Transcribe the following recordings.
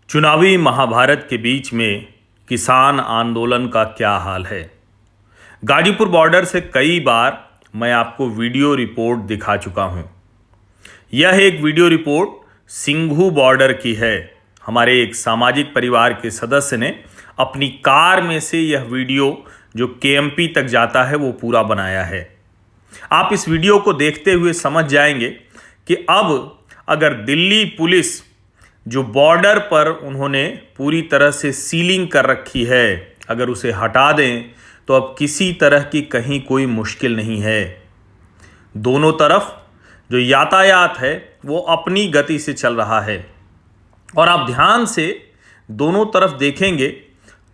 चुनावी महाभारत के बीच में किसान आंदोलन का क्या हाल है। गाजीपुर बॉर्डर से कई बार मैं आपको वीडियो रिपोर्ट दिखा चुका हूं। यह एक वीडियो रिपोर्ट सिंघू बॉर्डर की है। हमारे एक सामाजिक परिवार के सदस्य ने अपनी कार में से यह वीडियो जो केएमपी तक जाता है वो पूरा बनाया है। आप इस वीडियो को देखते हुए समझ जाएंगे कि अब अगर दिल्ली पुलिस जो बॉर्डर पर उन्होंने पूरी तरह से सीलिंग कर रखी है, अगर उसे हटा दें तो अब किसी तरह की कहीं कोई मुश्किल नहीं है। दोनों तरफ जो यातायात है वो अपनी गति से चल रहा है और आप ध्यान से दोनों तरफ देखेंगे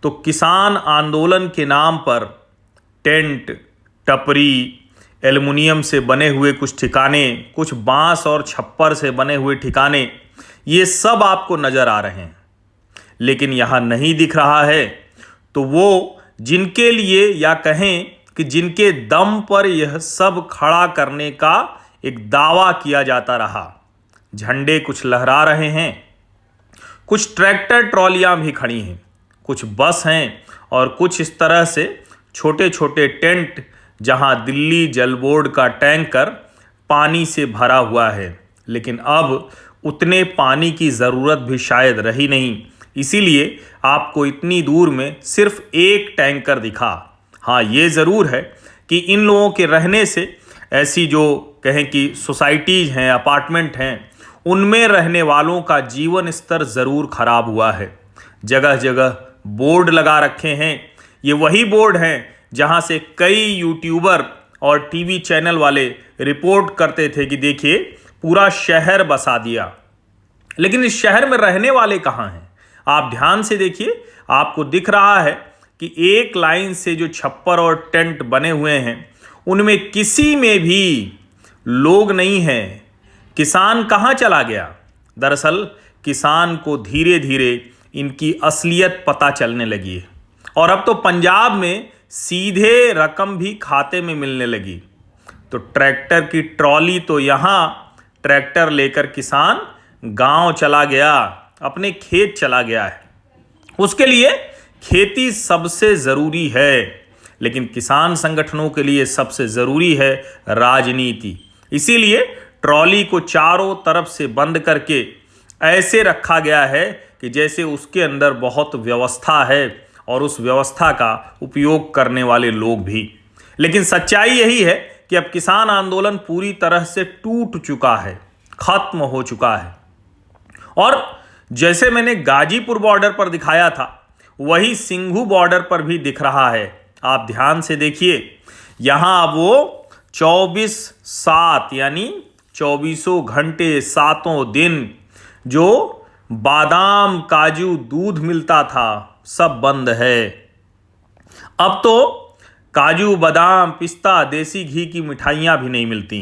तो किसान आंदोलन के नाम पर टेंट, टपरी, एल्युमिनियम से बने हुए कुछ ठिकाने, कुछ बांस और छप्पर से बने हुए ठिकाने, ये सब आपको नजर आ रहे हैं। लेकिन यहां नहीं दिख रहा है तो वो जिनके लिए या कहें कि जिनके दम पर यह सब खड़ा करने का एक दावा किया जाता रहा। झंडे कुछ लहरा रहे हैं, कुछ ट्रैक्टर ट्रॉलियां भी खड़ी हैं, कुछ बस हैं और कुछ इस तरह से छोटे छोटे टेंट जहां दिल्ली जल बोर्ड का टैंकर पानी से भरा हुआ है। लेकिन अब उतने पानी की ज़रूरत भी शायद रही नहीं, इसीलिए आपको इतनी दूर में सिर्फ एक टैंकर दिखा। हाँ, ये ज़रूर है कि इन लोगों के रहने से ऐसी जो कहें कि सोसाइटीज़ हैं, अपार्टमेंट हैं, उनमें रहने वालों का जीवन स्तर ज़रूर ख़राब हुआ है। जगह जगह बोर्ड लगा रखे हैं। ये वही बोर्ड हैं जहाँ से कई यूट्यूबर और टीवी चैनल वाले रिपोर्ट करते थे कि देखिए पूरा शहर बसा दिया। लेकिन इस शहर में रहने वाले कहाँ हैं? आप ध्यान से देखिए, आपको दिख रहा है कि एक लाइन से जो छप्पर और टेंट बने हुए हैं उनमें किसी में भी लोग नहीं हैं। किसान कहाँ चला गया? दरअसल किसान को धीरे धीरे इनकी असलियत पता चलने लगी है और अब तो पंजाब में सीधे रकम भी खाते में मिलने लगी। तो ट्रैक्टर की ट्रॉली तो यहाँ ट्रैक्टर लेकर किसान गांव चला गया, अपने खेत चला गया है। उसके लिए खेती सबसे ज़रूरी है, लेकिन किसान संगठनों के लिए सबसे ज़रूरी है राजनीति। इसीलिए ट्रॉली को चारों तरफ से बंद करके ऐसे रखा गया है कि जैसे उसके अंदर बहुत व्यवस्था है और उस व्यवस्था का उपयोग करने वाले लोग भी। लेकिन सच्चाई यही है कि अब किसान आंदोलन पूरी तरह से टूट चुका है, खत्म हो चुका है। और जैसे मैंने गाजीपुर बॉर्डर पर दिखाया था वही सिंघू बॉर्डर पर भी दिख रहा है। आप ध्यान से देखिए, यहां वो 24/7 यानी 24 घंटे 7 दिन जो बादाम, काजू, दूध मिलता था सब बंद है। अब तो काजू, बादाम, पिस्ता, देसी घी की मिठाइयाँ भी नहीं मिलती।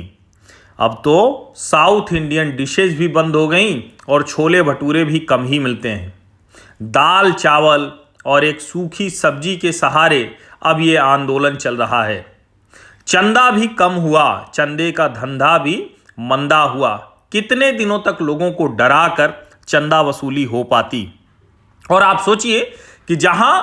अब तो साउथ इंडियन डिशेज भी बंद हो गई और छोले भटूरे भी कम ही मिलते हैं। दाल, चावल और एक सूखी सब्जी के सहारे अब ये आंदोलन चल रहा है। चंदा भी कम हुआ, चंदे का धंधा भी मंदा हुआ। कितने दिनों तक लोगों को डरा कर चंदा वसूली हो पाती? और आप सोचिए कि जहां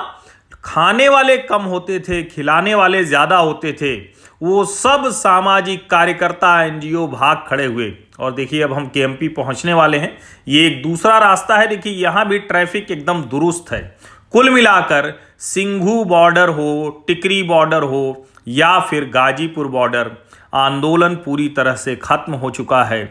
खाने वाले कम होते थे, खिलाने वाले ज़्यादा होते थे, वो सब सामाजिक कार्यकर्ता, एनजीओ भाग खड़े हुए। और देखिए अब हम केएमपी पहुंचने वाले हैं। ये एक दूसरा रास्ता है। देखिए यहाँ भी ट्रैफिक एकदम दुरुस्त है। कुल मिलाकर सिंघू बॉर्डर हो, टिकरी बॉर्डर हो या फिर गाजीपुर बॉर्डर, आंदोलन पूरी तरह से खत्म हो चुका है।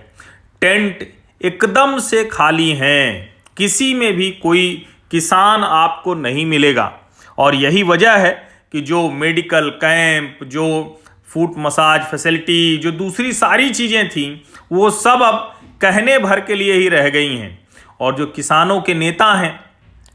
टेंट एकदम से खाली हैं, किसी में भी कोई किसान आपको नहीं मिलेगा। और यही वजह है कि जो मेडिकल कैंप, जो फुट मसाज फैसिलिटी, जो दूसरी सारी चीज़ें थीं वो सब अब कहने भर के लिए ही रह गई हैं। और जो किसानों के नेता हैं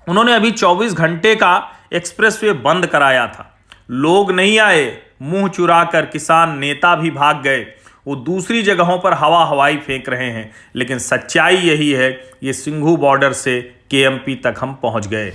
उन्होंने अभी 24 घंटे का एक्सप्रेसवे बंद कराया था। लोग नहीं आए, मुंह चुरा कर किसान नेता भी भाग गए। वो दूसरी जगहों पर हवा हवाई फेंक रहे हैं। लेकिन सच्चाई यही है, ये सिंघू बॉर्डर से केएमपी तक हम पहुंच गए।